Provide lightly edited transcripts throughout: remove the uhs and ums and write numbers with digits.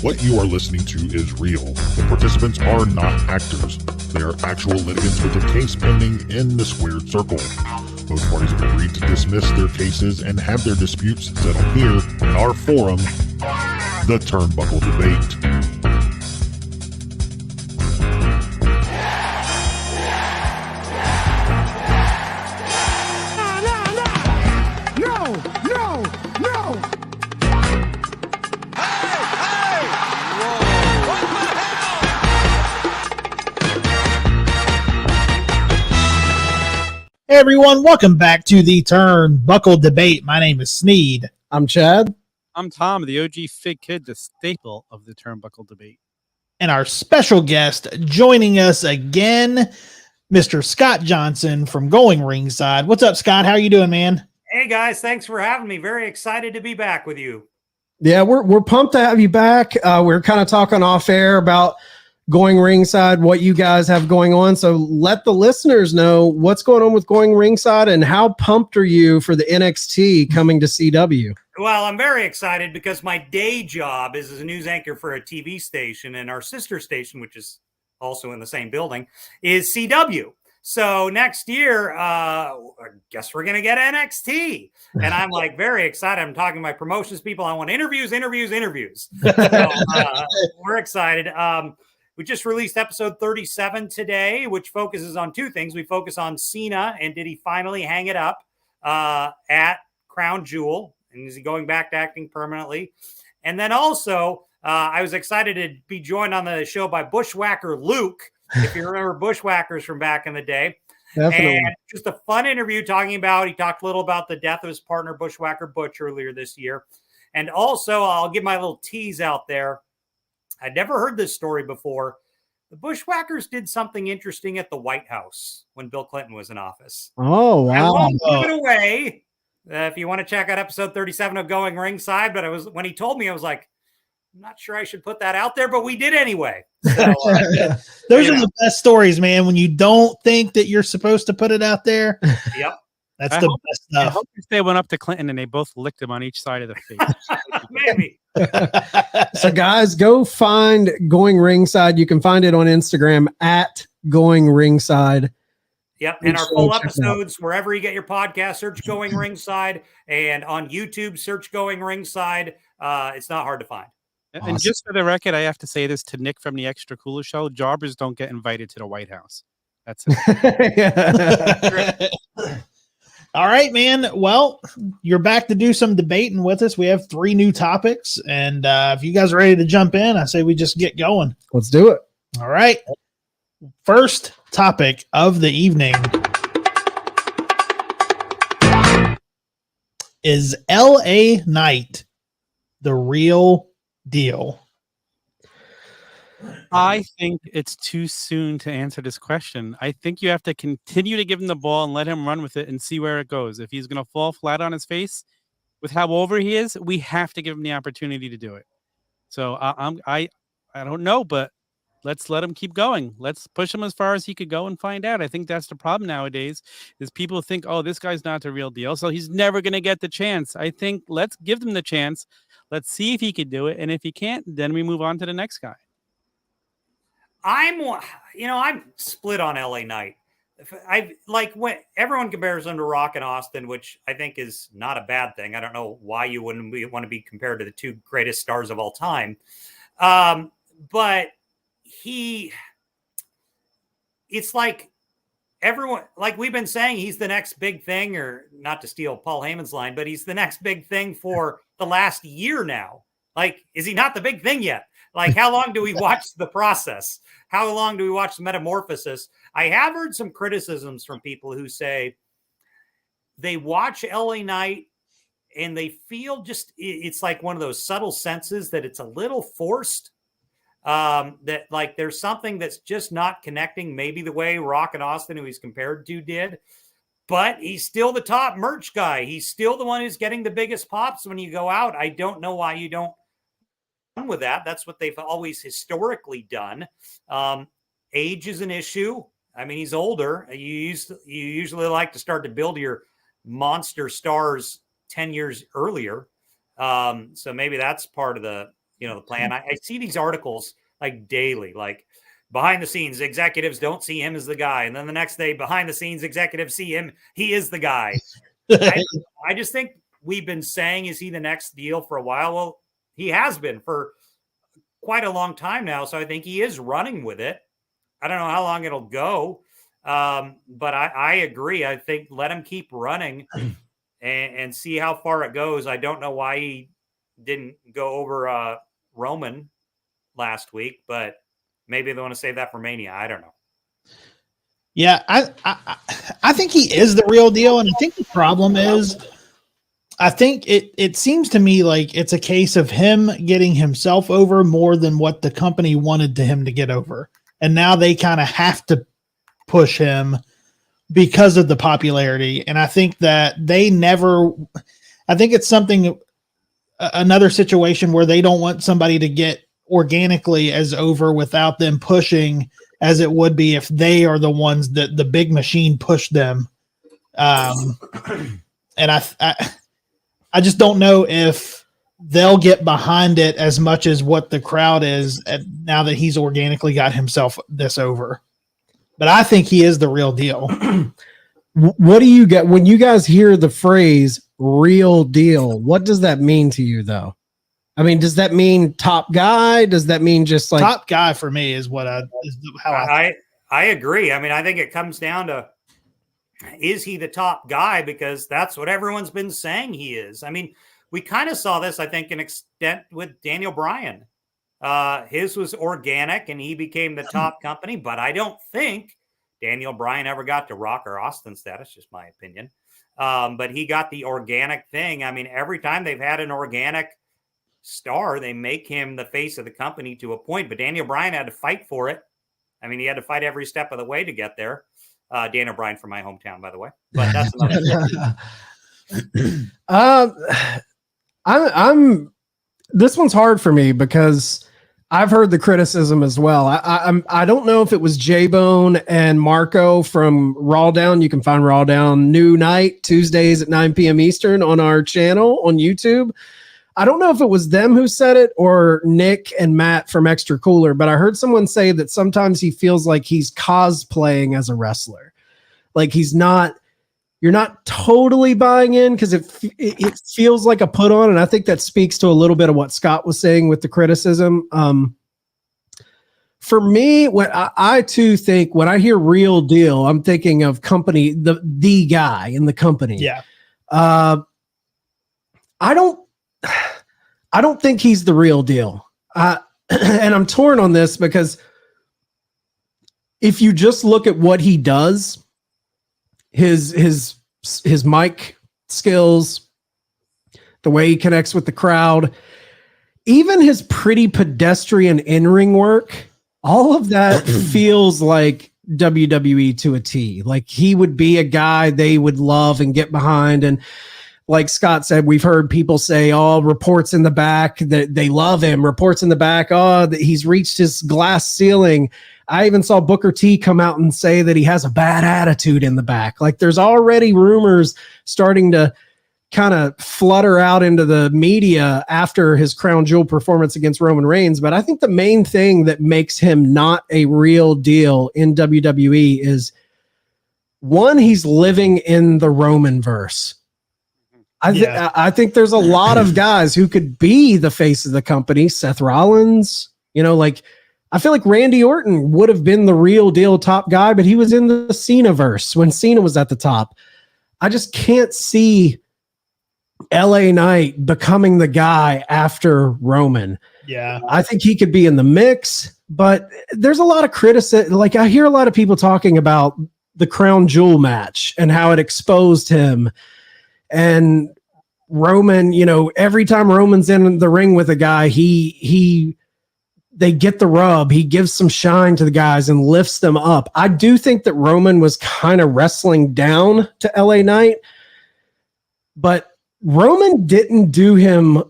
What you are listening to is real. The participants are not actors. They are actual litigants with a case pending in the squared circle. Both parties have agreed to dismiss their cases and have their disputes settled here in our forum, the Turnbuckle Debate. Hey everyone, welcome back to the Turnbuckle Debate. My name is Sneed. I'm Chad. I'm Tom, the OG Fig Kid, the staple of the Turnbuckle Debate. And our special guest joining us again, Mr. Scott Johnson from Going Ringside. What's up, Scott? How are you doing, man? Hey guys, thanks for having me. Very excited to be back with you. Yeah, we're pumped to have you back. We're kind of talking off air about Going Ringside, what you guys have going on. So let the listeners know what's going on with Going Ringside and how pumped are you for the NXT coming to CW? Well, I'm very excited because my day job is as a news anchor for a TV station, and our sister station, which is also in the same building, is CW. So next year, I guess we're going to get NXT. And I'm like very excited. I'm talking to my promotions people. I want interviews. So, we're excited. We just released episode 37 today, which focuses on two things. We focus on Cena and did he finally hang it up at Crown Jewel? And is he going back to acting permanently? And then also, I was excited to be joined on the show by Bushwhacker Luke, if you remember Bushwhackers from back in the day. Definitely. And just a fun interview talking about, he talked a little about the death of his partner, Bushwhacker Butch, earlier this year. And also, I'll give my little tease out there. I'd never heard this story before. The Bushwhackers did something interesting at the White House when Bill Clinton was in office. Oh, wow. I won't give it away if you want to check out episode 37 of Going Ringside. But when he told me, I was like, I'm not sure I should put that out there, but we did anyway. So, Those are the best stories, man, when you don't think that you're supposed to put it out there. Yep. That's the best I stuff. hope they went up to Clinton and they both licked him on each side of the face. Maybe. So guys, go find Going Ringside. You can find it on Instagram at Going Ringside. Yep. And our full episodes, wherever you get your podcast, search Going Ringside. And on YouTube, search Going Ringside. It's not hard to find. Awesome. And just for the record, I have to say this to Nick from the Extra Cooler Show. Jobbers don't get invited to the White House. That's it. All right, man. Well, you're back to do some debating with us. We have 3 new topics. And if you guys are ready to jump in, I say we just get going. Let's do it. All right. First topic of the evening is LA Knight the real deal? I think it's too soon to answer this question. I think you have to continue to give him the ball and let him run with it and see where it goes. If he's going to fall flat on his face with how over he is, we have to give him the opportunity to do it. So I don't know, but let's let him keep going. Let's push him as far as he could go and find out. I think that's the problem nowadays is people think, oh, this guy's not the real deal, so he's never going to get the chance. I think let's give him the chance. Let's see if he can do it. And if he can't, then we move on to the next guy. I'm split on LA Knight. I like when everyone compares him to Rock and Austin, which I think is not a bad thing. I don't know why you wouldn't want to be compared to the 2 greatest stars of all time. But it's like everyone, like we've been saying, he's the next big thing, or not to steal Paul Heyman's line, but he's the next big thing for the last year now. Like, is he not the big thing yet? Like, how long do we watch the process? How long do we watch the metamorphosis? I have heard some criticisms from people who say they watch LA Knight and they feel just, it's like one of those subtle senses that it's a little forced. That like there's something that's just not connecting, maybe the way Rock and Austin, who he's compared to, did. But he's still the top merch guy. He's still the one who's getting the biggest pops when you go out. I don't know why you don't run with that. That's what they've always historically done. Age is an issue. I mean, he's older. You usually like to start to build your monster stars 10 years earlier. So maybe that's part of the the plan. I see these articles like daily, like behind the scenes, executives don't see him as the guy. And then the next day, behind the scenes, executives see him. He is the guy. I just think we've been saying, is he the next deal for a while? Well, he has been for quite a long time now. So I think he is running with it. I don't know how long it'll go. But I agree. I think let him keep running and see how far it goes. I don't know why he didn't go over Roman last week, but maybe they want to save that for Mania. I don't know. Yeah, I think he is the real deal, and I think the problem is, I think it seems to me like it's a case of him getting himself over more than what the company wanted to him to get over, and now they kind of have to push him because of the popularity. And I think that I think it's another situation where they don't want somebody to get organically as over without them pushing as it would be if they are the ones that the big machine pushed them. And I just don't know if they'll get behind it as much as what the crowd is now that he's organically got himself this over. But I think he is the real deal. What do you get when you guys hear the phrase real deal? What does that mean to you, though? I mean, does that mean top guy? Does that mean just like top guy for me is how I agree. I mean, I think it comes down to, is he the top guy? Because that's what everyone's been saying he is. I mean, we kind of saw this, I think, an extent with Daniel Bryan. His was organic and he became the top company, but I don't think Daniel Bryan ever got to Rock or Austin status, just my opinion. But he got the organic thing. I mean, every time they've had an organic star, they make him the face of the company to a point, but Daniel Bryan had to fight for it. I mean, he had to fight every step of the way to get there. Daniel Bryan from my hometown, by the way, but that's another this one's hard for me because I've heard the criticism as well. I don't know if it was J-Bone and Marco from Raw Down. You can find Raw Down new night Tuesdays at 9 p.m. Eastern on our channel on YouTube. I don't know if it was them who said it or Nick and Matt from Extra Cooler, but I heard someone say that sometimes he feels like he's cosplaying as a wrestler. Like you're not totally buying in because it feels like a put on. And I think that speaks to a little bit of what Scott was saying with the criticism. For me, what I too think when I hear real deal, I'm thinking of company, the guy in the company. Yeah. I don't think he's the real deal. And I'm torn on this because if you just look at what he does, his mic skills, the way he connects with the crowd, even his pretty pedestrian in-ring work, all of that feels like WWE to a T. Like he would be a guy they would love and get behind. And like Scott said, we've heard people say, oh, reports in the back that they love him. Reports in the back, oh, that he's reached his glass ceiling. I even saw Booker T come out and say that he has a bad attitude in the back. Like there's already rumors starting to kind of flutter out into the media after his crown jewel performance against Roman Reigns. But I think the main thing that makes him not a real deal in WWE is, one, he's living in the Roman verse. I think there's a lot of guys who could be the face of the company. Seth Rollins, I feel like Randy Orton would have been the real deal top guy, but he was in the Cena verse when Cena was at the top. I just can't see LA Knight becoming the guy after Roman. Yeah. I think he could be in the mix, but there's a lot of criticism. Like I hear a lot of people talking about the crown jewel match and how it exposed him. And Roman, every time Roman's in the ring with a guy, they get the rub. He gives some shine to the guys and lifts them up. I do think that Roman was kind of wrestling down to LA Knight, but Roman didn't do him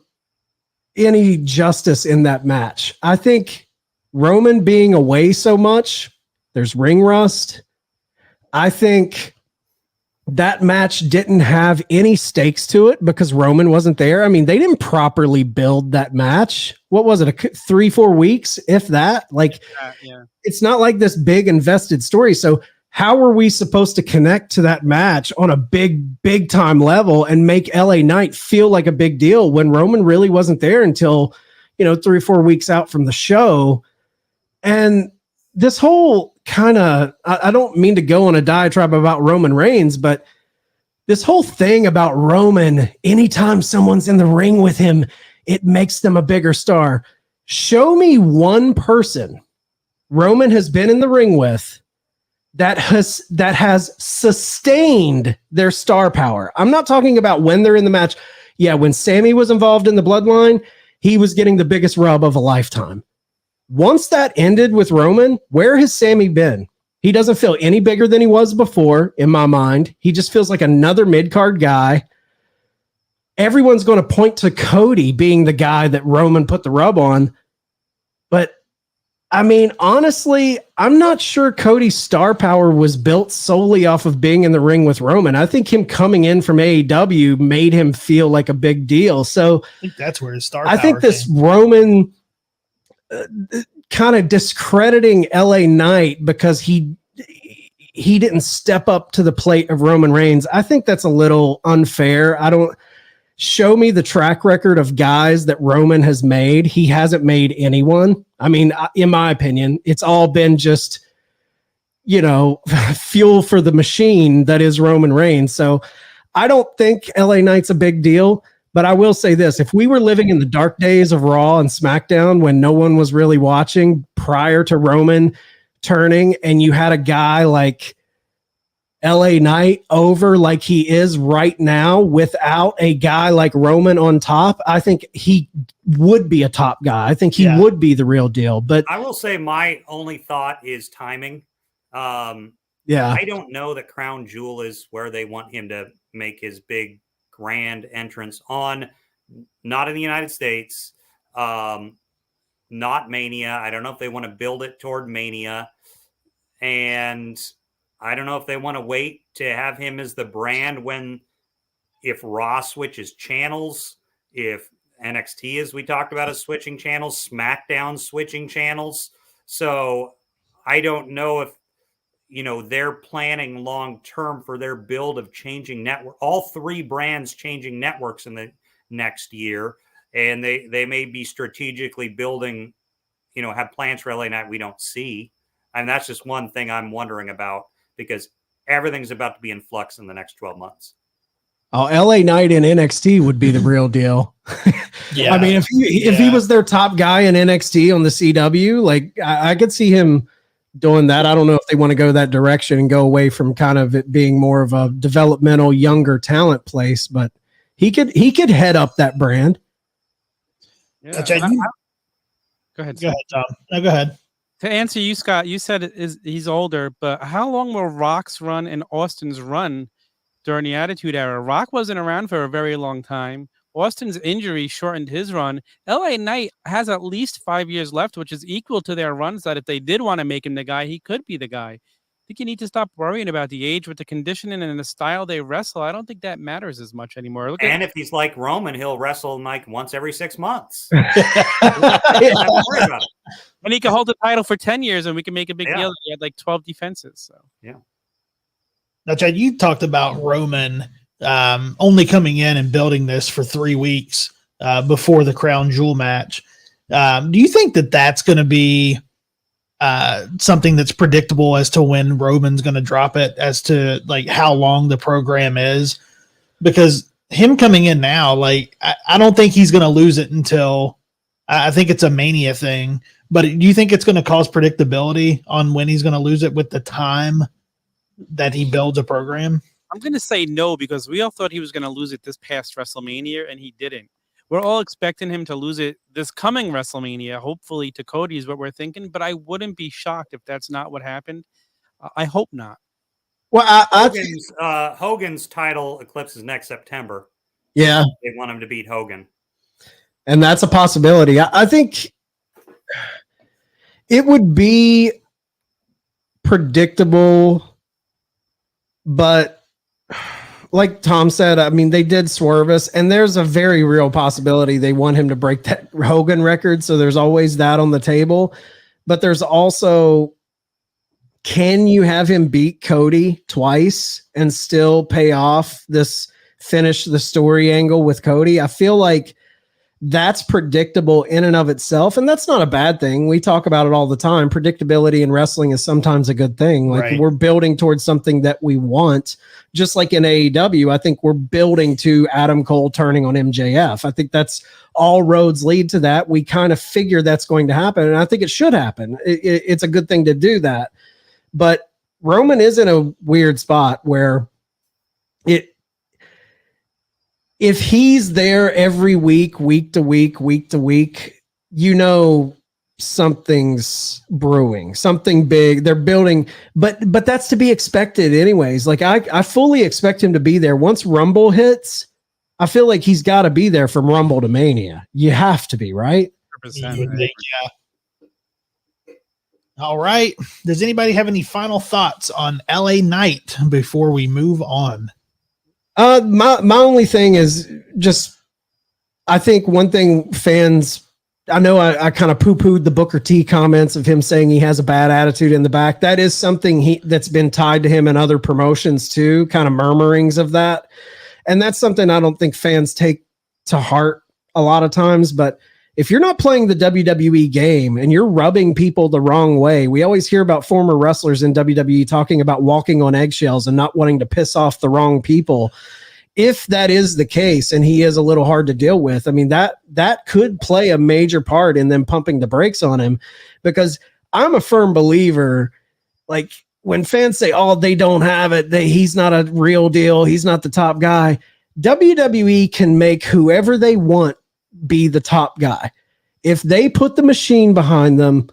any justice in that match. I think Roman being away so much, there's ring rust. I think that match didn't have any stakes to it because Roman wasn't there. I mean, they didn't properly build that match. What was it? 3-4 weeks, if that? Like, Yeah. It's not like this big invested story. So how are we supposed to connect to that match on a big time level and make LA Knight feel like a big deal when Roman really wasn't there until, 3 or 4 weeks out from the show? And this whole kind of, I don't mean to go on a diatribe about Roman Reigns, but this whole thing about Roman, anytime someone's in the ring with him, it makes them a bigger star. Show me one person Roman has been in the ring with that has sustained their star power. I'm not talking about when they're in the match. Yeah, when Sammy was involved in the bloodline, he was getting the biggest rub of a lifetime. Once that ended with Roman, where has Sammy been? He doesn't feel any bigger than he was before, in my mind. He just feels like another mid-card guy. Everyone's going to point to Cody being the guy that Roman put the rub on. But, I mean, honestly, I'm not sure Cody's star power was built solely off of being in the ring with Roman. I think him coming in from AEW made him feel like a big deal. So I think that's where his star I power think this came. Roman kind of discrediting LA Knight because he didn't step up to the plate of Roman Reigns. I think that's a little unfair. Show me the track record of guys that Roman has made. He hasn't made anyone. I mean, in my opinion, it's all been just, fuel for the machine that is Roman Reigns. So I don't think LA Knight's a big deal. But I will say this, if we were living in the dark days of Raw and SmackDown when no one was really watching prior to Roman turning, and you had a guy like LA Knight over like he is right now without a guy like Roman on top, I think he would be a top guy. I think he would be the real deal. But I will say my only thought is timing. I don't know that Crown Jewel is where they want him to make his big grand entrance on, not in the United States, not Mania. I don't know if they want to build it toward Mania, and I don't know if they want to wait to have him as the brand if Raw switches channels, if NXT, as we talked about, is switching channels, SmackDown switching channels. So I don't know if they're planning long term for their build of changing network, all three brands changing networks in the next year. And they may be strategically building, have plans for LA Knight we don't see. And that's just one thing I'm wondering about, because everything's about to be in flux in the next 12 months. Oh, LA Knight in NXT would be the real deal. Yeah. I mean, if he was their top guy in NXT on the CW, like I could see him doing that. I don't know if they want to go that direction and go away from kind of it being more of a developmental younger talent place, but he could head up that brand. Yeah. Go ahead. Go ahead, Tom. No, go ahead. To answer you, Scott, you said he's older, but how long will Rock's run and Austin's run during the Attitude Era? Rock wasn't around for a very long time. Austin's injury shortened his run. LA Knight has at least 5 years left, which is equal to their runs, that if they did want to make him the guy, he could be the guy. I think you need to stop worrying about the age with the conditioning and the style they wrestle. I don't think that matters as much anymore. If he's like Roman, he'll wrestle like once every 6 months. And he can hold the title for 10 years and we can make a big deal. He had like 12 defenses. So Now, Chad, you talked about Roman only coming in and building this for 3 weeks before the Crown Jewel match. Do you think that that's going to be something that's predictable as to when Roman's going to drop it, as to like how long the program is? Because him coming in now, like I don't think he's going to lose it until I think it's a Mania thing. But do you think it's going to cause predictability on when he's going to lose it with the time that he builds a program? I'm going to say no, because we all thought he was going to lose it this past WrestleMania, and he didn't. We're all expecting him to lose it this coming WrestleMania, hopefully to Cody is what we're thinking, but I wouldn't be shocked if that's not what happened. I hope not. Well, Hogan's title eclipses next September. Yeah. They want him to beat Hogan. And that's a possibility. I think it would be predictable, but like Tom said, I mean, they did swerve us, and there's a very real possibility they want him to break that Hogan record. So there's always that on the table. But there's also, can you have him beat Cody twice and still pay off this, finish the story angle with Cody? I feel like that's predictable in and of itself. And that's not a bad thing. We talk about it all the time. Predictability in wrestling is sometimes a good thing. Like Right. we're building towards something that we want. Just like in AEW, I think we're building to Adam Cole turning on MJF. I think that's all roads lead to that. We kind of figure that's going to happen. And I think it should happen. It's a good thing to do that. But Roman is in a weird spot where if he's there every week, week to week, you know something's brewing, something big. They're building, but that's to be expected anyways. Like I fully expect him to be there. Once Rumble hits, I feel like he's got to be there from Rumble to Mania. You have to be, right? 100%. You would think, yeah. All right. Does anybody have any final thoughts on LA Knight before we move on? My only thing is just, I think one thing fans, I know I kind of poo-pooed the Booker T comments of him saying he has a bad attitude in the back. That is something that's been tied to him in other promotions too, kind of murmurings of that. And that's something I don't think fans take to heart a lot of times. But if you're not playing the WWE game and you're rubbing people the wrong way, we always hear about former wrestlers in WWE talking about walking on eggshells and not wanting to piss off the wrong people. If that is the case and he is a little hard to deal with, I mean, that could play a major part in them pumping the brakes on him, because I'm a firm believer, like when fans say, oh, they don't have it, he's not a real deal, he's not the top guy. WWE can make whoever they want be the top guy. If they put the machine behind them,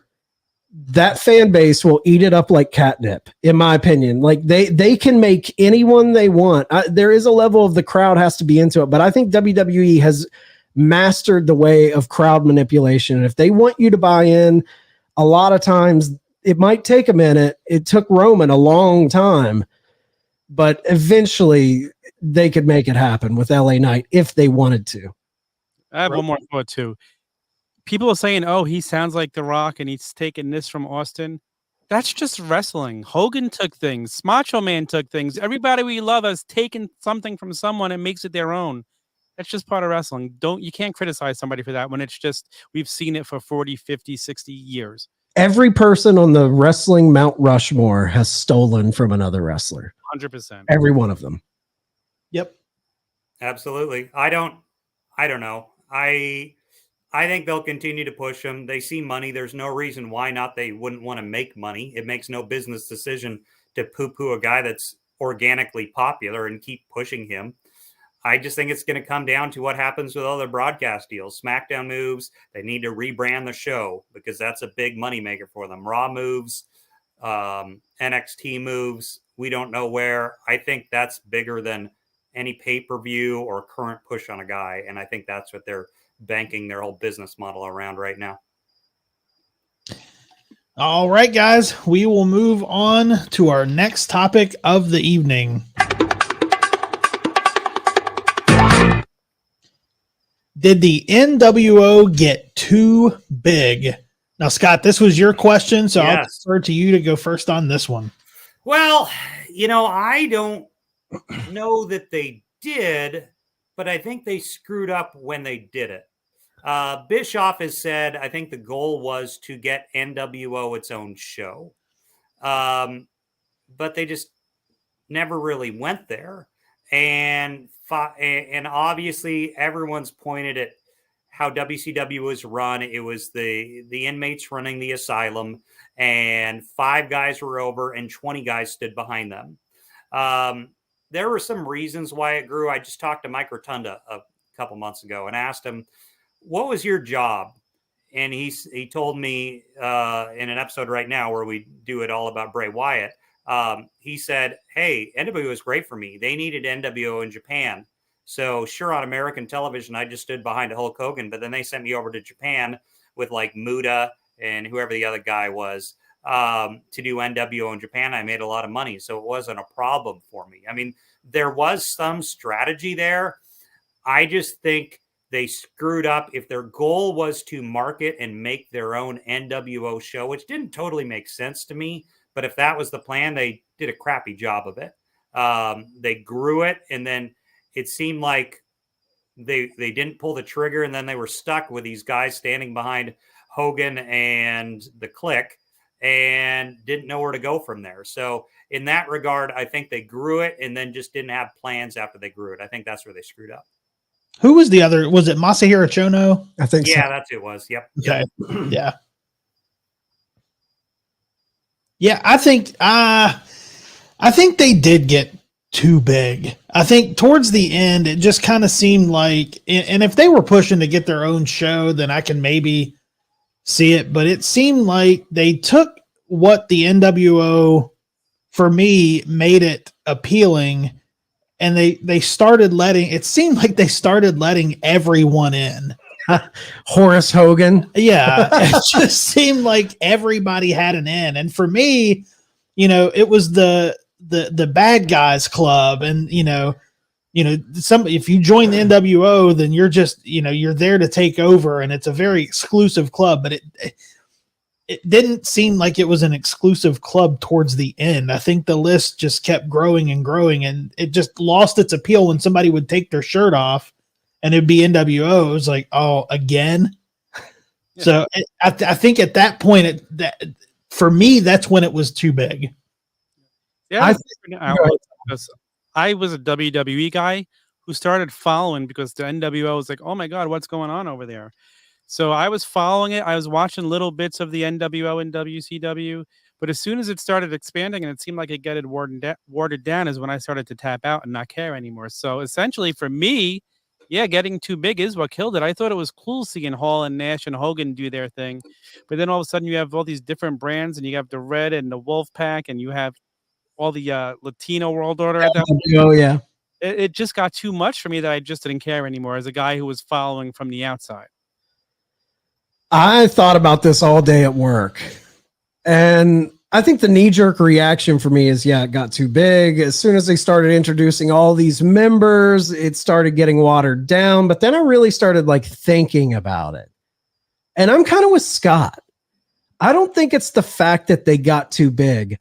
that fan base will eat it up like catnip, in my opinion. Like they can make anyone they want. There is a level of the crowd has to be into it, but I think WWE has mastered the way of crowd manipulation. And if they want you to buy in, a lot of times it might take a minute. It took Roman a long time, but eventually they could make it happen with LA Knight if they wanted to. I have one more thought too. People are saying, oh, he sounds like The Rock and he's taking this from Austin. That's just wrestling. Hogan took things. Macho Man took things. Everybody we love has taken something from someone and makes it their own. That's just part of wrestling. You can't criticize somebody for that when it's just, we've seen it for 40, 50, 60 years. Every person on the wrestling Mount Rushmore has stolen from another wrestler. 100%. Every one of them. Yep. Absolutely. I don't know. I think they'll continue to push them. They see money. There's no reason why not they wouldn't want to make money. It makes no business decision to poo-poo a guy that's organically popular and keep pushing him. I just think it's going to come down to what happens with other broadcast deals. SmackDown moves. They need to rebrand the show because that's a big moneymaker for them. Raw moves, NXT moves. We don't know where. I think that's bigger than any pay-per-view or current push on a guy. And I think that's what they're banking their whole business model around right now. All right, guys, we will move on to our next topic of the evening. Did the NWO get too big? Now, Scott, this was your question, so I'll defer to you to go first on this one. Well, I don't know that they did, but I think they screwed up when they did it. Bischoff has said, I think the goal was to get NWO its own show. But they just never really went there. And obviously everyone's pointed at how WCW was run. It was the inmates running the asylum, and 5 guys were over and 20 guys stood behind them. There were some reasons why it grew. I just talked to Mike Rotunda a couple months ago and asked him, what was your job? And he told me in an episode right now where we do it all about Bray Wyatt. He said, hey, NWO was great for me. They needed NWO in Japan. So sure, on American television, I just stood behind Hulk Hogan, but then they sent me over to Japan with like Muda and whoever the other guy was. to do NWO in Japan. I made a lot of money, so it wasn't a problem for me. I mean, there was some strategy there. I just think they screwed up. If their goal was to market and make their own NWO show, which didn't totally make sense to me, but if that was the plan, they did a crappy job of it. They grew it, and then it seemed like they didn't pull the trigger, and then they were stuck with these guys standing behind Hogan and the Clique and didn't know where to go from there. So in that regard, I think they grew it and then just didn't have plans after they grew it. I think that's where they screwed up. Who was the other? Was it Masahiro Chono? I think Yeah, so. that's who it was. Yep. Okay. Yeah. Yeah, I think they did get too big. I think towards the end, it just kind of seemed like, and if they were pushing to get their own show, then I can maybe see it. But it seemed like they took what the NWO, for me, made it appealing, and they started letting, it seemed like they started letting everyone in. Horace Hogan. Yeah, it just seemed like everybody had an in. And for me, it was the bad guys club, and if you join the NWO, then you're just you're there to take over, and it's a very exclusive club. But it didn't seem like it was an exclusive club towards the end. I think the list just kept growing and growing, and it just lost its appeal when somebody would take their shirt off and it'd be NWO. It was like, oh, again. Yeah. So I think at that point, for me, that's when it was too big. Yeah, I was a WWE guy who started following because the NWO was like, oh my God, what's going on over there? So I was following it. I was watching little bits of the NWO and WCW, but as soon as it started expanding and it seemed like it got watered down is when I started to tap out and not care anymore. So essentially for me, yeah, getting too big is what killed it. I thought it was cool seeing Hall and Nash and Hogan do their thing, but then all of a sudden you have all these different brands, and you have the Red and the Wolf Pack, and you have all the Latino World Order at that point. Oh yeah, it just got too much for me that I just didn't care anymore as a guy who was following from the outside. I thought about this all day at work, and I think the knee-jerk reaction for me is, it got too big. As soon as they started introducing all these members, it started getting watered down. But then I really started thinking about it. And I'm kind of with Scott. I don't think it's the fact that they got too big.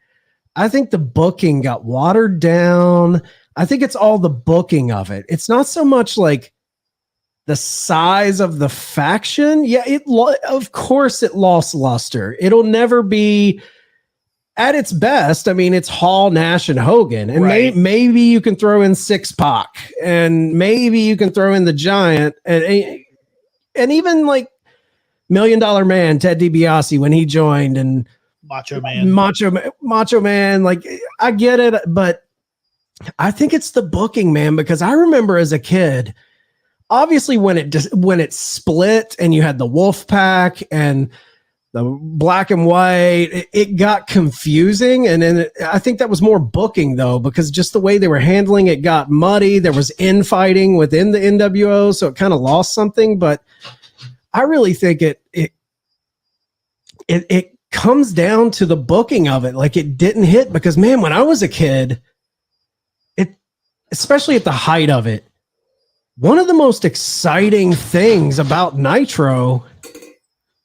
I think the booking got watered down. I think it's all the booking of it. It's not so much the size of the faction. Yeah, of course it lost luster. It'll never be at its best. I mean, it's Hall, Nash, and Hogan. And right. maybe you can throw in Six-Pac, and maybe you can throw in the Giant, and even $1 Million Man, Ted DiBiase, when he joined, and Macho Man. I get it, but I think it's the booking, man, because I remember as a kid, obviously when it split and you had the Wolf Pack and the Black and White, it got confusing. And then I think that was more booking, though, because just the way they were handling it got muddy. There was infighting within the NWO, so it kind of lost something. But I really think it comes down to the booking of it. It didn't hit because, man, when I was a kid, especially at the height of it, one of the most exciting things about Nitro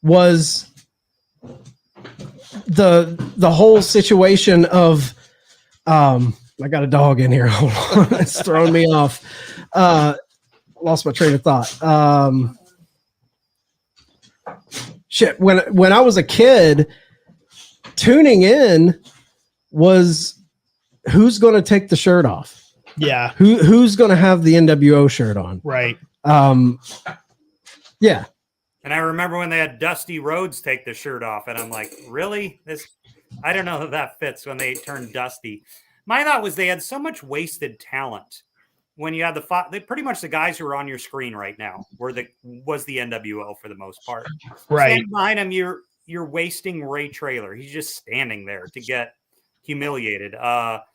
was the whole situation of I got a dog in here. Hold on. It's throwing me off. Lost my train of thought. When I was a kid, tuning in was who's going to take the shirt off. Yeah. Who's going to have the NWO shirt on? Right. Yeah. And I remember when they had Dusty Rhodes take the shirt off, and I'm like, really? I don't know that fits when they turned Dusty. My thought was they had so much wasted talent. When you had they pretty much the guys who are on your screen right now was the NWO for the most part. Right. Standing behind him, you're wasting Ray Traylor. He's just standing there to get humiliated.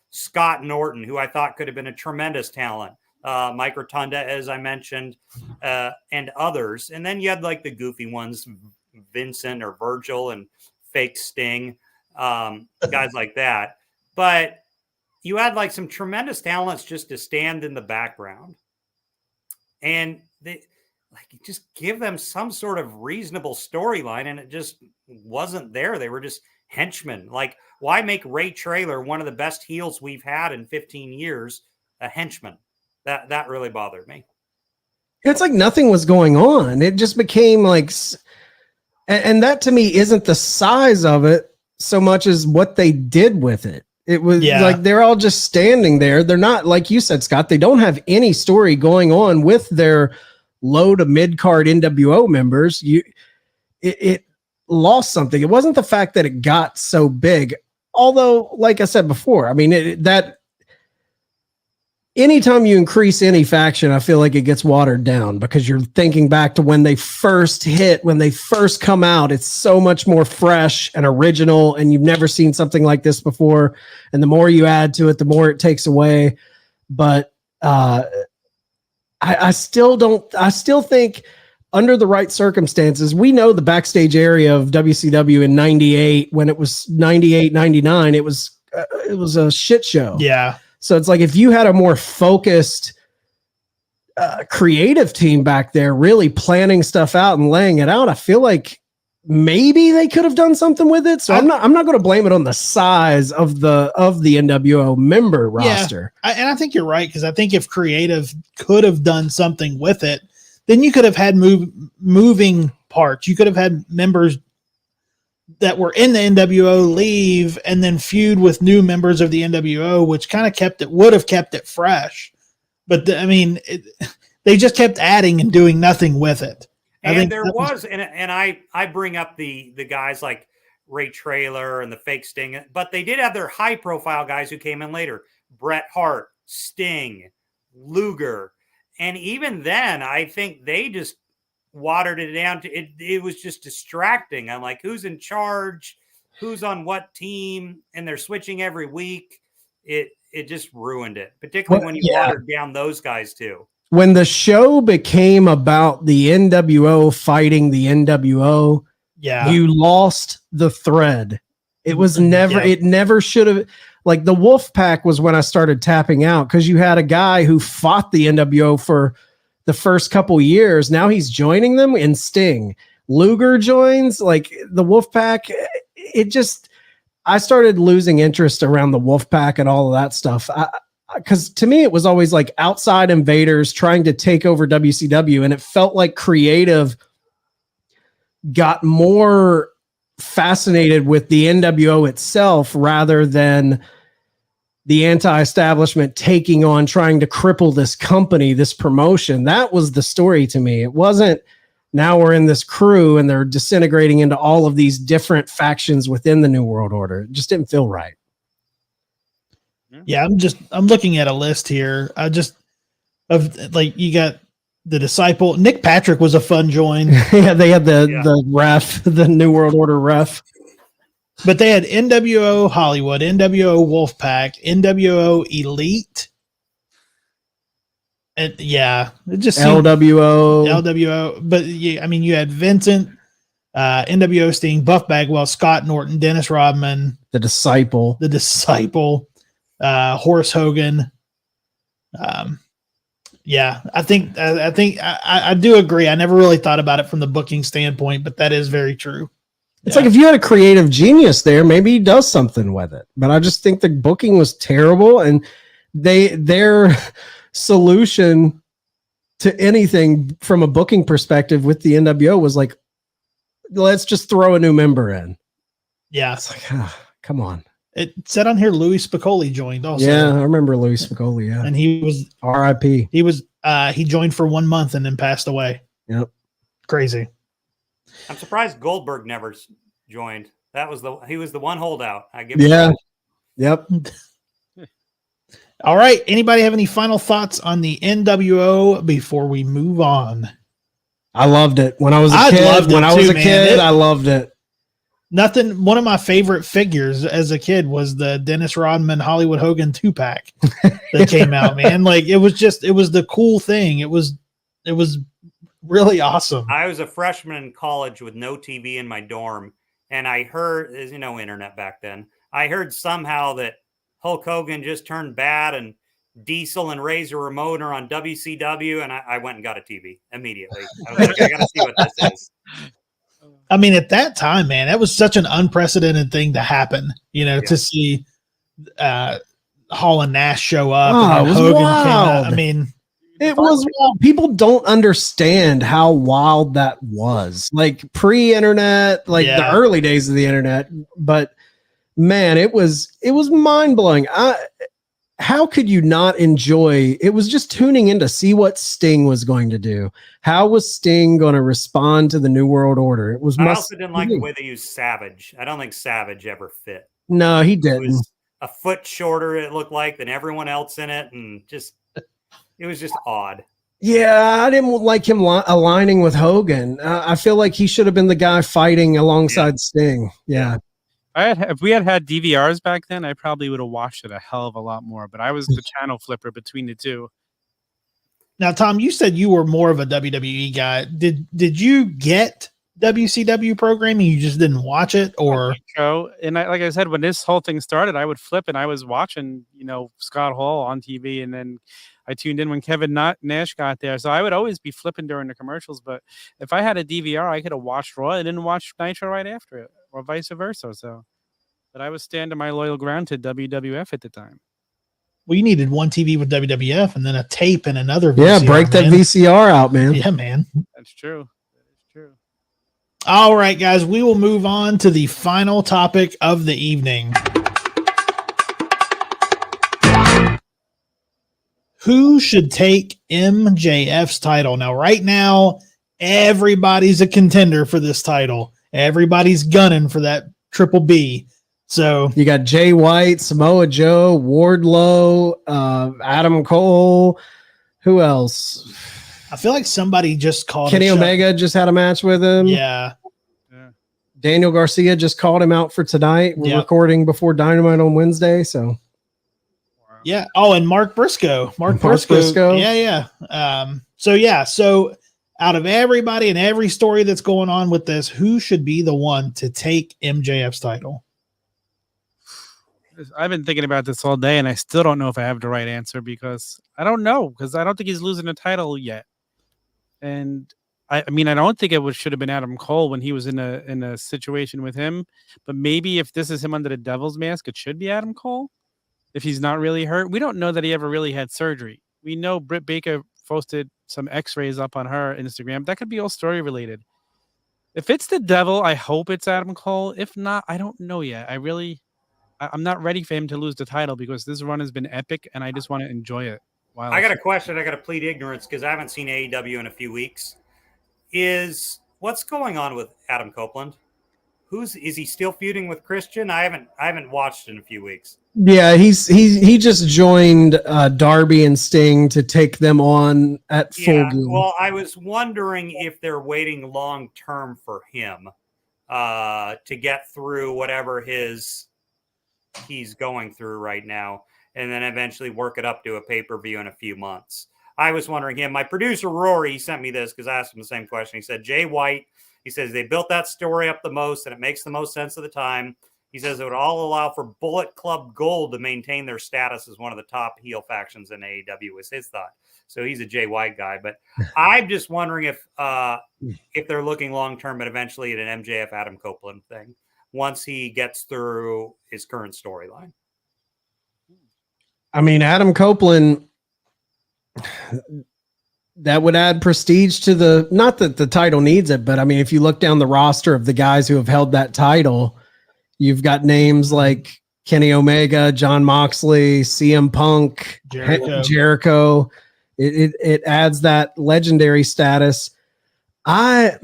Scott Norton, who I thought could have been a tremendous talent. Mike Rotunda, as I mentioned, and others. And then you had the goofy ones, Vincent or Virgil and fake Sting. guys like that. But you had like some tremendous talents just to stand in the background, and they like just give them some sort of reasonable storyline, and it just wasn't there. They were just henchmen. Like, why make Ray Traylor, one of the best heels we've had in 15 years, a henchman? That really bothered me. It's like nothing was going on. It just became like, and that to me isn't the size of it so much as what they did with it. It was like they're all just standing there. They're not, like you said, Scott, they don't have any story going on with their low to mid card NWO members. It lost something. It wasn't the fact that it got so big. Although, like I said before, I mean, that anytime you increase any faction, I feel like it gets watered down because you're thinking back to when they first hit, when they first come out. It's so much more fresh and original, and you've never seen something like this before. And the more you add to it, the more it takes away. But I still think under the right circumstances, we know the backstage area of WCW in 98, when it was 98, 99, it was a shit show. Yeah. So it's like if you had a more focused, creative team back there, really planning stuff out and laying it out, I feel like maybe they could have done something with it. So I'm not going to blame it on the size of the NWO member roster. And I think you're right, because I think if creative could have done something with it, then you could have had moving parts. You could have had members that were in the NWO leave and then feud with new members of the NWO, which kind of would have kept it fresh. But they just kept adding and doing nothing with it. And there was, and I bring up the guys like Ray Traylor and the fake Sting, but they did have their high profile guys who came in later: Bret Hart, Sting, Luger. And even then, I think they just watered it down to it was just distracting. I'm like, who's in charge? Who's on what team? And they're switching every week. It just ruined it, particularly when you watered down those guys too. When the show became about the NWO fighting the NWO, you lost the thread. It was never, it never should have. Like the Wolfpack was when I started tapping out, because you had a guy who fought the NWO for the first couple years. Now he's joining them in Sting. Luger joins, like the Wolfpack. I started losing interest around the Wolfpack and all of that stuff. Because to me, it was always like outside invaders trying to take over WCW. And it felt like creative got more fascinated with the NWO itself rather than the anti-establishment taking on trying to cripple this company, this promotion. That was the story to me. It wasn't now we're in this crew and they're disintegrating into all of these different factions within the New World Order. It just didn't feel right. Yeah, I'm looking at a list here. You got the Disciple. Nick Patrick was a fun join. Yeah, they had the ref, the New World Order ref. But they had NWO Hollywood, NWO Wolfpack, NWO Elite. And it just LWO. But you had Vincent, NWO Sting, Buff Bagwell, Scott Norton, Dennis Rodman, the Disciple, Horace Hogan. I think I do agree. I never really thought about it from the booking standpoint, but that is very true. It's like if you had a creative genius there, maybe he does something with it. But I just think the booking was terrible, and their solution to anything from a booking perspective with the NWO was like, let's just throw a new member in. Yeah, it's like, come on. It said on here Louis Spicolli joined also. Yeah, I remember Louis Spicolli. Yeah, and he was R.I.P. He joined for 1 month and then passed away. Yep, crazy. I'm surprised Goldberg never joined. He was the one holdout. I give. Yep. All right. Anybody have any final thoughts on the NWO before we move on? I loved it when I was a kid. I loved it. Nothing. One of my favorite figures as a kid was the Dennis Rodman Hollywood Hogan 2-pack that came out, man. Like it was the cool thing. It was really awesome. I was a freshman in college with no TV in my dorm, and I heard, there's no internet back then. I heard somehow that Hulk Hogan just turned bad and Diesel and Razor Ramon are on WCW, and I went and got a TV immediately. I was like, I got to see what this is. I mean, at that time, man, that was such an unprecedented thing to happen, to see Hall and Nash show up. Oh, and it was Hogan wild. came out. I mean, it was wild. People don't understand how wild that was. Like pre-internet, like the early days of the internet. But man, it was mind-blowing. How could you not enjoy? It was just tuning in to see what Sting was going to do. How was Sting going to respond to the New World Order? It was. I also didn't like the way they used Savage. I don't think Savage ever fit. No, he didn't. It was a foot shorter, it looked like, than everyone else in it, and it was just odd. Yeah, I didn't like him aligning with Hogan. I feel like he should have been the guy fighting alongside Sting. Yeah. If we had DVRs back then, I probably would have watched it a hell of a lot more. But I was the channel flipper between the two. Now, Tom, you said you were more of a WWE guy. Did you get WCW programming? You just didn't watch it, or and like I said, when this whole thing started, I would flip and I was watching, Scott Hall on TV, and then I tuned in when Kevin Nash got there. So I would always be flipping during the commercials. But if I had a DVR, I could have watched Raw and didn't watch Nitro right after it, or vice versa. So, but I was standing my loyal ground to WWF at the time. Well, you needed one TV with WWF and then a tape and another VCR. Yeah, break that VCR out, man. Yeah, man. That's true. That is true. All right, guys, we will move on to the final topic of the evening. Who should take MJF's title? Now, right now, everybody's a contender for this title. Everybody's gunning for that Triple B. So you got Jay White, Samoa Joe, Wardlow, Adam Cole. Who else? I feel like somebody just called Kenny Omega just had a match with him. Yeah. Daniel Garcia just called him out for tonight. We're recording before Dynamite on Wednesday, so. Yeah. Oh, and Mark Briscoe. Mark Briscoe. Yeah. So out of everybody and every story that's going on with this, who should be the one to take MJF's title? I've been thinking about this all day, and I still don't know if I have the right answer because I don't know, because I don't think he's losing the title yet. And I don't think it should have been Adam Cole when he was in a situation with him. But maybe if this is him under the devil's mask, it should be Adam Cole. If he's not really hurt, we don't know that he ever really had surgery. We know Britt Baker posted some X-rays up on her Instagram. That could be all story related. If it's the devil, I hope it's Adam Cole. If not, I don't know yet. I'm not ready for him to lose the title because this run has been epic, and I just want to enjoy it. I got a question. I got to plead ignorance because I haven't seen AEW in a few weeks. What's going on with Adam Copeland? Is he still feuding with Christian? I haven't watched in a few weeks. Yeah, he just joined Darby and Sting to take them on at Full Gear. Well, I was wondering if they're waiting long term for him to get through whatever he's going through right now, and then eventually work it up to a pay-per-view in a few months. I was wondering him. My producer Rory sent me this because I asked him the same question. He said Jay White. He says they built that story up the most, and it makes the most sense of the time. He says it would all allow for Bullet Club Gold to maintain their status as one of the top heel factions in AEW, was his thought. So he's a Jay White guy. But I'm just wondering if they're looking long-term, but eventually at an MJF Adam Copeland thing once he gets through his current storyline. I mean, Adam Copeland, that would add prestige to not that the title needs it, but I mean, if you look down the roster of the guys who have held that title, you've got names like Kenny Omega, John Moxley, CM Punk, Jericho. It adds that legendary status. If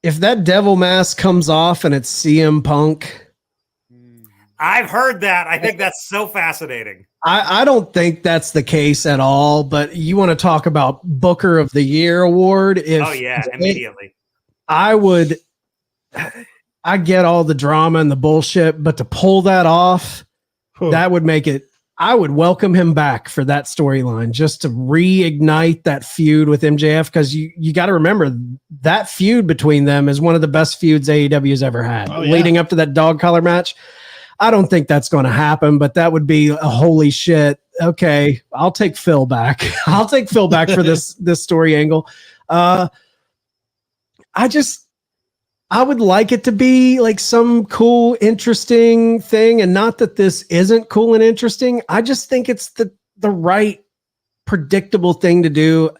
that devil mask comes off and it's CM Punk, I've heard that. I think that's so fascinating. I don't think that's the case at all, but you want to talk about Booker of the Year award. Immediately. I get all the drama and the bullshit, but to pull that off, that would make it I would welcome him back for that storyline, just to reignite that feud with MJF, because you got to remember that feud between them is one of the best feuds AEW's ever had. Leading up to that dog collar match. I don't think that's going to happen, but that would be a holy shit. Okay, I'll take Phil back. I'll take Phil back for this story angle. I would like it to be like some cool, interesting thing, and not that this isn't cool and interesting. I just think it's the right, predictable thing to do.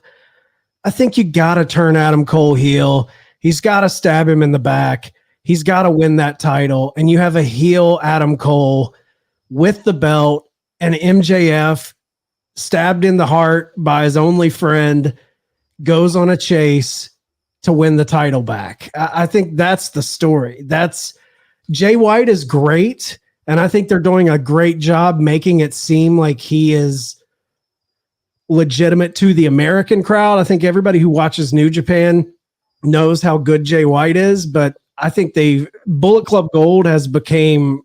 I think you got to turn Adam Cole heel. He's got to stab him in the back. He's got to win that title, and you have a heel Adam Cole with the belt, and MJF stabbed in the heart by his only friend goes on a chase to win the title back. I think that's the story. Jay White is great, and I think they're doing a great job making it seem like he is legitimate to the American crowd. I think everybody who watches New Japan knows how good Jay White is, but I think Bullet Club Gold has became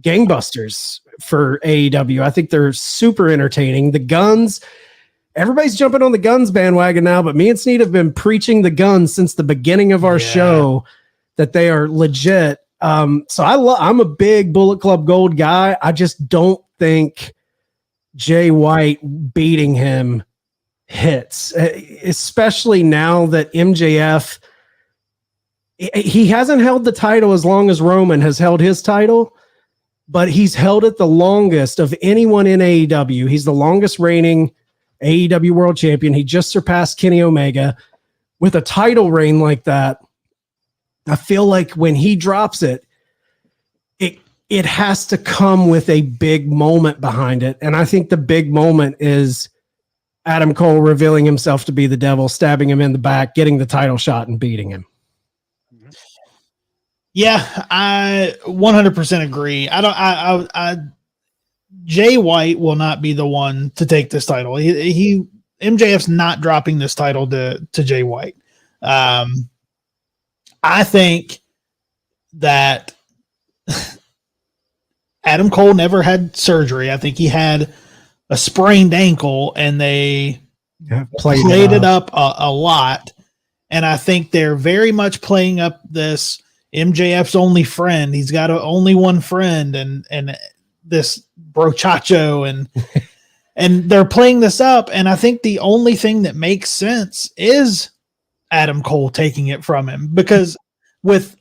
gangbusters for AEW. I think they're super entertaining. The Guns, everybody's jumping on the Guns bandwagon now, but me and Sneed have been preaching the Guns since the beginning of our show that they are legit. So I'm a big Bullet Club Gold guy. I just don't think Jay White beating him hits, especially now that MJF, he hasn't held the title as long as Roman has held his title, but he's held it the longest of anyone in AEW. He's the longest reigning AEW World Champion. He just surpassed Kenny Omega. With a title reign like that, I feel like when he drops it, it has to come with a big moment behind it. And I think the big moment is Adam Cole revealing himself to be the devil, stabbing him in the back, getting the title shot, and beating him. Yeah, I 100% agree. Jay White will not be the one to take this title. MJF's not dropping this title to Jay White. I think that Adam Cole never had surgery. I think he had a sprained ankle, and they played it up a lot. And I think they're very much playing up this MJF's only friend. He's got only one friend, and this brochacho, and they're playing this up. And I think the only thing that makes sense is Adam Cole taking it from him, because with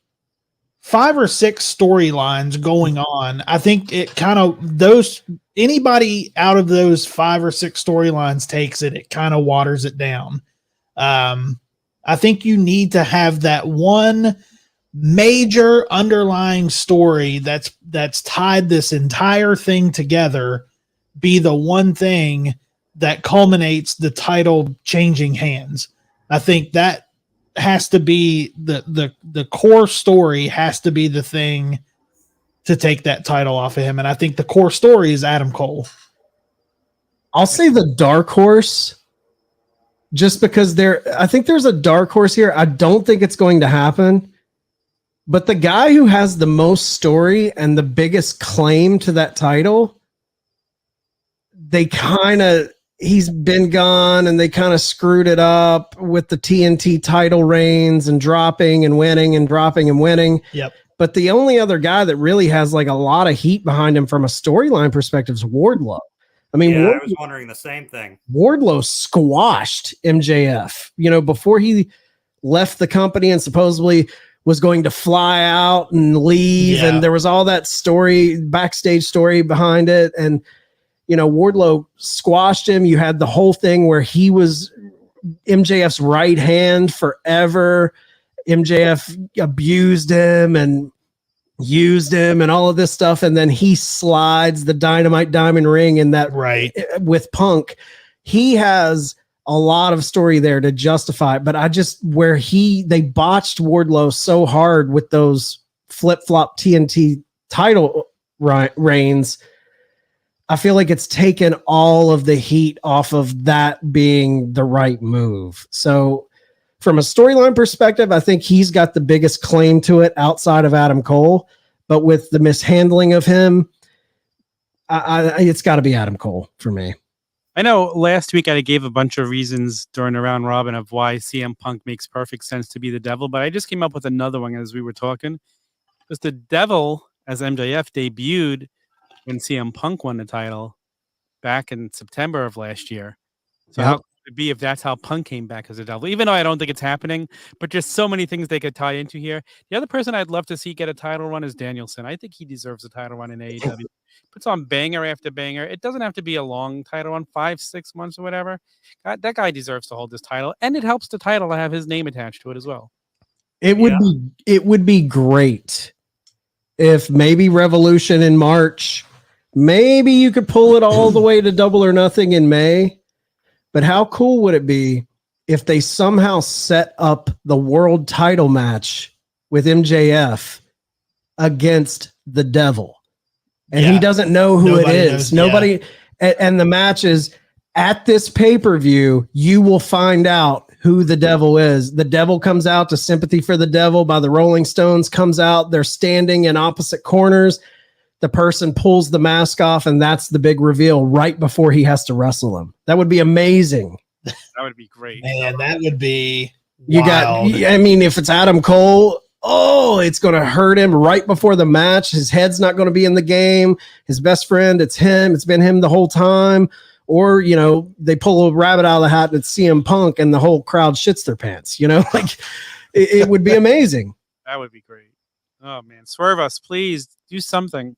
5 or 6 storylines going on, I think it kind of anybody out of those 5 or 6 storylines takes it kind of waters it down. I think you need to have that one major underlying story that's tied this entire thing together be the one thing that culminates the title changing hands. I think that has to be the core story, has to be the thing to take that title off of him. And I think the core story is Adam Cole. I'll say the dark horse, just because I think there's a dark horse here. I don't think it's going to happen, but the guy who has the most story and the biggest claim to that title, he's been gone, and they kind of screwed it up with the TNT title reigns and dropping and winning and dropping and winning. Yep. But the only other guy that really has like a lot of heat behind him from a storyline perspective is Wardlow. I mean, I was wondering the same thing. Wardlow squashed MJF, before he left the company and supposedly was going to fly out and leave. Yeah. And there was all that backstage story behind it. And, Wardlow squashed him. You had the whole thing where he was MJF's right hand forever. MJF abused him and used him and all of this stuff. And then he slides the Dynamite Diamond Ring in that with Punk. He has a lot of story there to justify it, but they botched Wardlow so hard with those flip-flop TNT title reigns. I feel like it's taken all of the heat off of that being the right move. So from a storyline perspective, I think he's got the biggest claim to it outside of Adam Cole, but with the mishandling of him, It's got to be Adam Cole for me. I know last week I gave a bunch of reasons during the round robin of why CM Punk makes perfect sense to be the devil, but I just came up with another one as we were talking. Because the devil, as MJF, debuted when CM Punk won the title back in September of last year. So how could it be if that's how Punk came back as a devil? Even though I don't think it's happening, but just so many things they could tie into here. The other person I'd love to see get a title run is Danielson. I think he deserves a title run in AEW. Puts on banger after banger. It doesn't have to be a long title run, 5-6 months or whatever. That guy deserves to hold this title, and it helps the title to have his name attached to it as well. It would be great if maybe Revolution in March, maybe you could pull it all the way to Double or Nothing in May. But how cool would it be if they somehow set up the world title match with MJF against the devil? And he doesn't know who it is. Nobody. And the match is at this pay-per-view, you will find out who the devil is. The devil comes out to Sympathy for the Devil by the Rolling Stones, comes out. They're standing in opposite corners. The person pulls the mask off, and that's the big reveal right before he has to wrestle him. That would be amazing. That would be great. Man, that would be wild. If it's Adam Cole, it's going to hurt him right before the match. His head's not going to be in the game. His best friend, it's him. It's been him the whole time. Or, they pull a rabbit out of the hat and it's CM Punk and the whole crowd shits their pants. It would be amazing. That would be great. Oh, man. Swerve us, please. Do something.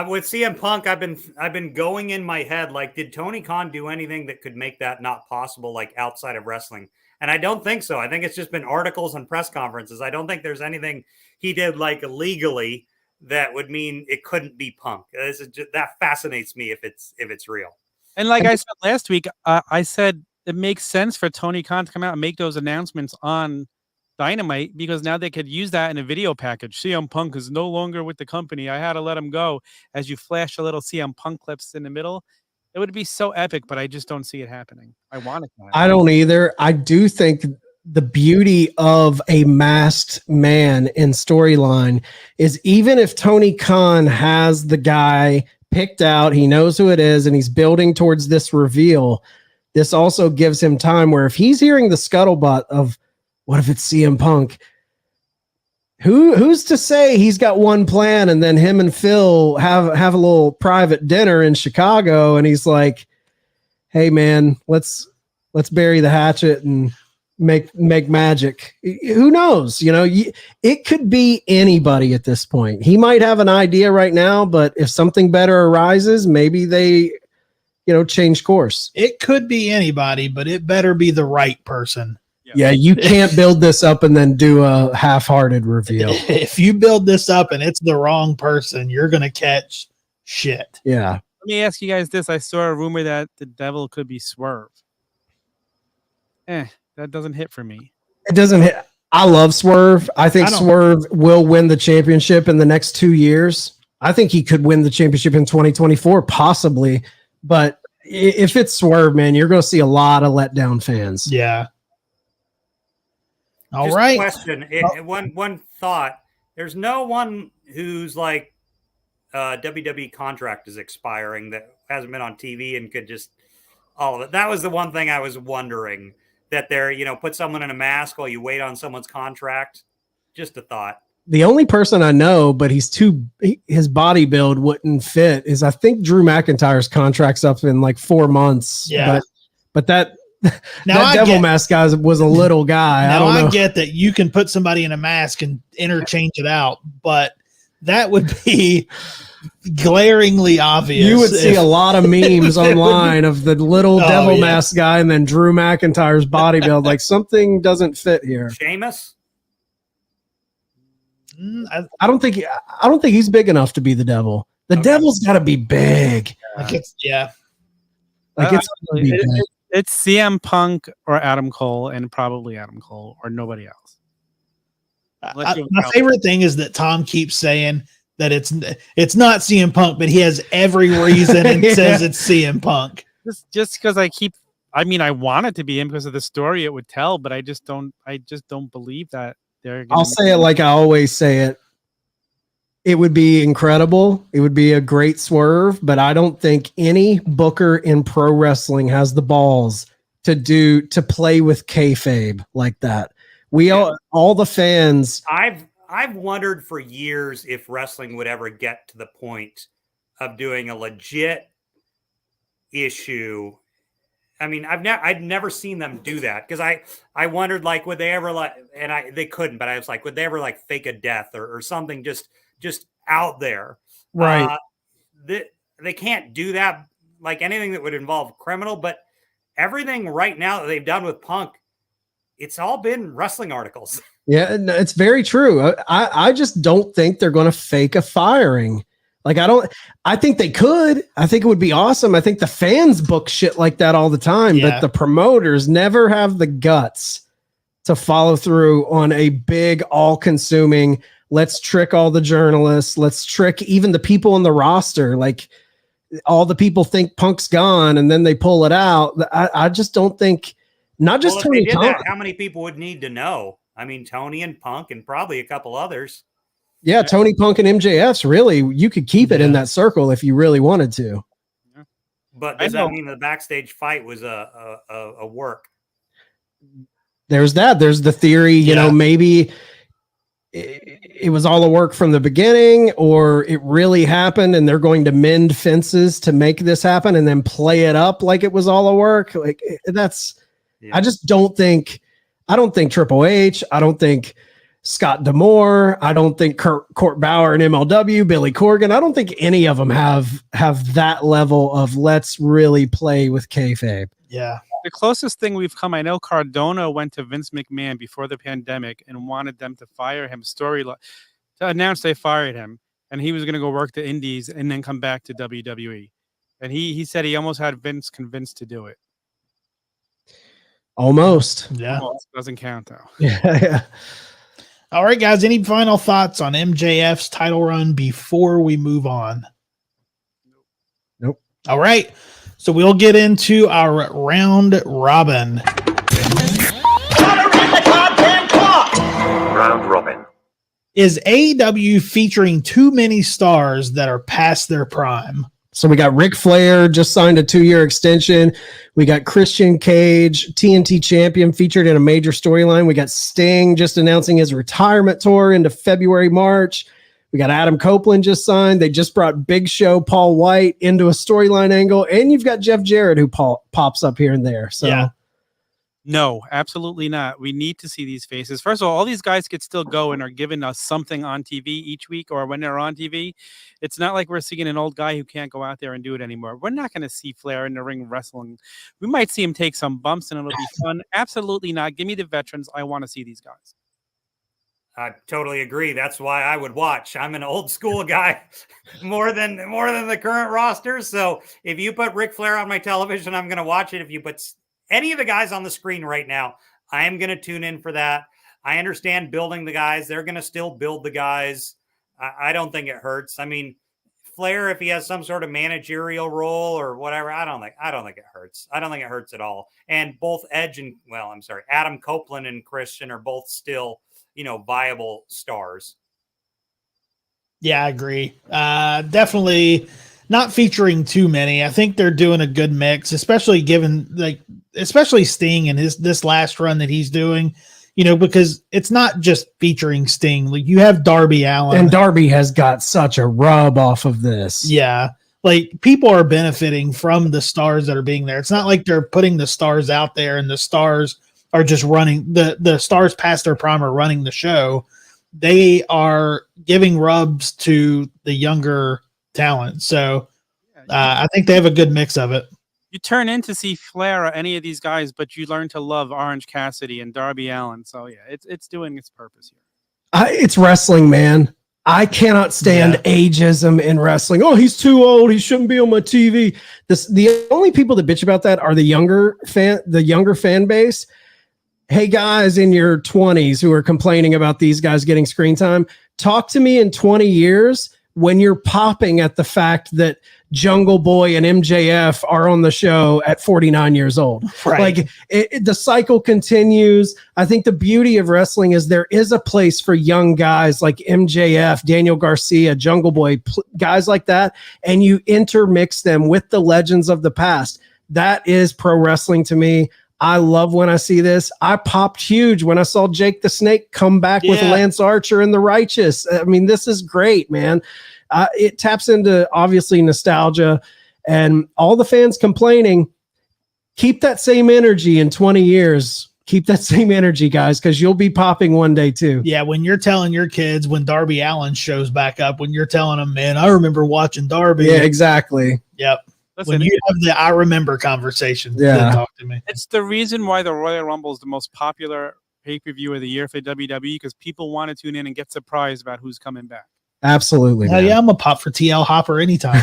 With CM Punk, I've been going in my head, like, did Tony Khan do anything that could make that not possible, like outside of wrestling? And I don't think so. I think it's just been articles and press conferences. I don't think there's anything he did like legally that would mean it couldn't be Punk. That fascinates me if it's real. And like I said last week, I said it makes sense for Tony Khan to come out and make those announcements on Dynamite, because now they could use that in a video package. CM Punk is no longer with the company. I had to let him go, as you flash a little CM Punk clips in the middle. It would be so epic, but I just don't see it happening. I want it to happen. I don't either. I do think the beauty of a masked man in storyline is, even if Tony Khan has the guy picked out, he knows who it is, and he's building towards this reveal, this also gives him time where if he's hearing the scuttlebutt of, what if it's CM Punk? Who's to say he's got one plan and then him and Phil have a little private dinner in Chicago and he's like, hey man, let's bury the hatchet and make magic. Who knows? It could be anybody at this point. He might have an idea right now, but if something better arises, maybe they, change course. It could be anybody, but it better be the right person. Yeah, you can't build this up and then do a half-hearted reveal. If you build this up and it's the wrong person, you're going to catch shit. Yeah. Let me ask you guys this. I saw a rumor that the devil could be Swerve. That doesn't hit for me. It doesn't hit. I love Swerve. I think Swerve will win the championship in the next 2 years. I think he could win the championship in 2024, possibly. But if it's Swerve, man, you're going to see a lot of letdown fans. Yeah. All Just right. Question. One thought. There's no one who's like WWE contract is expiring that hasn't been on TV and could just all of it. That was the one thing I was wondering, that they're, put someone in a mask while you wait on someone's contract. Just a thought. The only person I know, but his body build wouldn't fit, is I think Drew McIntyre's contract's up in like 4 months. Yeah. But that devil mask guy was a little guy. Now I get that you can put somebody in a mask and interchange it out, but that would be glaringly obvious. You would see a lot of memes online of the little devil mask guy and then Drew McIntyre's body build. Like, something doesn't fit here. Sheamus? I don't think he's big enough to be the devil. The devil's got to be big. It's It's CM Punk or Adam Cole, and probably Adam Cole or nobody else. My favorite thing is that Tom keeps saying that it's not CM Punk, but he has every reason and says it's CM Punk. Just because I want it to be him because of the story it would tell, but I just don't believe that they're gonna I'll say it like I always say it. It would be incredible. It would be a great swerve, but I don't think any booker in pro wrestling has the balls to play with kayfabe like that. All the fans. I've wondered for years if wrestling would ever get to the point of doing a legit issue. I mean, I've never seen them do that, because I wondered, like, would they ever, like, and they couldn't, but I was like, would they ever, like, fake a death or something just out there? Right. They can't do that, like anything that would involve criminal, but everything right now that they've done with Punk, it's all been wrestling articles. Yeah, it's very true. I just don't think they're going to fake a firing. Like, I think they could. I think it would be awesome. I think the fans book shit like that all the time, but the promoters never have the guts to follow through on a big, all-consuming, let's trick all the journalists, let's trick even the people on the roster. Like, all the people think Punk's gone, and then they pull it out. I just don't think, not just Tony Khan. How many people would need to know? I mean, Tony and Punk and probably a couple others. Yeah, Tony, Punk, and MJF's, really, you could keep it in that circle if you really wanted to. But does that mean the backstage fight was a work? There's that. There's the theory, you know, maybe it was all a work from the beginning, or it really happened and they're going to mend fences to make this happen and then play it up like it was all a work. Like, I just don't think Triple H, I don't think Scott D'Amore, I don't think Court Bauer and MLW, Billy Corgan, I don't think any of them have that level of let's really play with kayfabe. Yeah. The closest thing we've come, I know Cardona went to Vince McMahon before the pandemic and wanted them to fire him, to announce they fired him, and he was going to go work the indies and then come back to WWE. And he said he almost had Vince convinced to do it. Almost. Yeah. Almost doesn't count, though. Yeah. All right, guys. Any final thoughts on MJF's title run before we move on? Nope. All right. So we'll get into our round robin. Round robin. Is AEW featuring too many stars that are past their prime? So we got Ric Flair just signed a 2-year extension. We got Christian Cage, TNT champion, featured in a major storyline. We got Sting just announcing his retirement tour into February, March. We got Adam Copeland just signed. They just brought Big Show Paul White into a storyline angle. And you've got Jeff Jarrett who pops up here and there. So yeah. No, absolutely not. We need to see these faces. First of all these guys could still go and are giving us something on TV each week, or when they're on TV. It's not like we're seeing an old guy who can't go out there and do it anymore. We're not going to see Flair in the ring wrestling. We might see him take some bumps and it'll be fun. Absolutely not. Give me the veterans. I want to see these guys. I totally agree. That's why I would watch. I'm an old school guy more than the current roster. So if you put Ric Flair on my television, I'm going to watch it. If you put any of the guys on the screen right now, I am going to tune in for that. I understand building the guys. They're going to still build the guys. I don't think it hurts. I mean, Flair, if he has some sort of managerial role or whatever, I don't think it hurts. I don't think it hurts at all. And both Adam Copeland and Christian are both still, viable stars. Yeah, I agree. Definitely not featuring too many. I think they're doing a good mix, especially especially Sting and this last run that he's doing, because it's not just featuring Sting. Like, you have Darby Allin. And Darby has got such a rub off of this. Yeah. Like, people are benefiting from the stars that are being there. It's not like they're putting the stars out there and the stars are just running the stars past their prime are running the show. They are giving rubs to the younger talent. So I think they have a good mix of it. You turn in to see Flair or any of these guys, but you learn to love Orange Cassidy and Darby Allin. So yeah, it's doing its purpose here. It's wrestling, man. I cannot stand ageism in wrestling. Oh, he's too old. He shouldn't be on my TV. The only people that bitch about that are the younger fan base. Hey, guys in your 20s who are complaining about these guys getting screen time, talk to me in 20 years when you're popping at the fact that Jungle Boy and MJF are on the show at 49 years old. Right. Like the cycle continues. I think the beauty of wrestling is there is a place for young guys like MJF, Daniel Garcia, Jungle Boy, guys like that, and you intermix them with the legends of the past. That is pro wrestling to me. I love when I see this. I popped huge when I saw Jake the Snake come back with Lance Archer and the Righteous. I mean, this is great, man. It taps into obviously nostalgia, and all the fans complaining. Keep that same energy in 20 years. Keep that same energy, guys, because you'll be popping one day too. Yeah, when you're telling your kids when Darby Allin shows back up, when you're telling them, man, I remember watching Darby. Yeah, exactly. Yep. Listen, When you have the I remember conversation, Yeah. talk to me. it's the reason why the Royal Rumble is the most popular pay-per-view of the year for WWE, because people want to tune in and get surprised about who's coming back. Absolutely. Hell yeah, I'm a pop for TL Hopper anytime.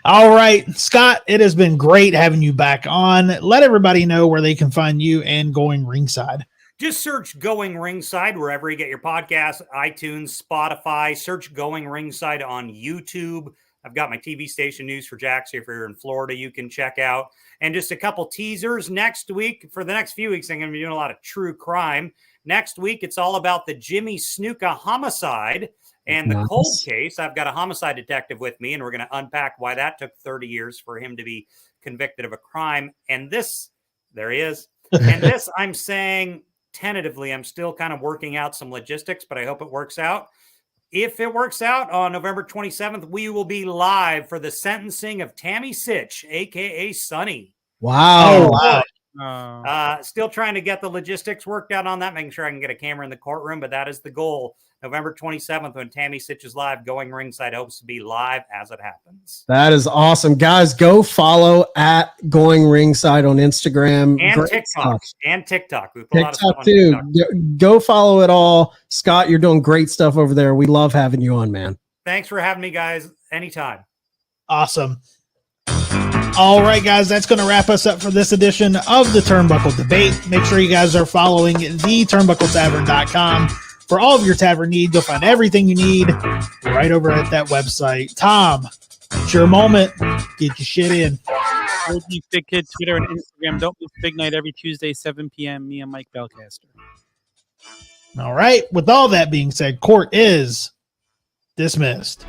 All right, Scott, it has been great having you back on. Let everybody know where they can find you and Going Ringside. Just search Going Ringside wherever you get your podcasts, iTunes, Spotify. Search Going Ringside on YouTube. I've got my TV station News for Jacks. If you're in Florida, you can check out. And just a couple teasers next week. For the next few weeks, I'm going to be doing a lot of true crime. Next week, it's all about the Jimmy Snuka homicide and the cold case. I've got a homicide detective with me, and we're going to unpack why that took 30 years for him to be convicted of a crime. And this, there he is. And this, I'm saying tentatively, I'm still kind of working out some logistics, but I hope it works out. If it works out on November 27th, we will be live for the sentencing of Tammy Sitch, a.k.a. Sonny. Wow. Oh, wow. Still trying to get the logistics worked out on that, making sure I can get a camera in the courtroom, but that is the goal. November 27th, when Tammy Sitch is live, Going Ringside hopes to be live as it happens. That is awesome. Guys, go follow at Going Ringside on Instagram. And Great TikTok. stuff. And TikTok. We put a lot of stuff TikTok on too. TikTok. Go follow it all. Scott, you're doing great stuff over there. We love having you on, man. Thanks for having me, guys. Anytime. Awesome. All right, guys, that's going to wrap us up for this edition of the Turnbuckle Debate. Make sure you guys are following the turnbuckletavern.com for all of your tavern needs. You'll find everything you need right over at that website. Tom, it's your moment. Get your shit in. Big Kid, Twitter and Instagram. Don't miss Big Night every Tuesday, 7 p.m. Me and Mike Belcaster. All right. With all that being said, court is dismissed.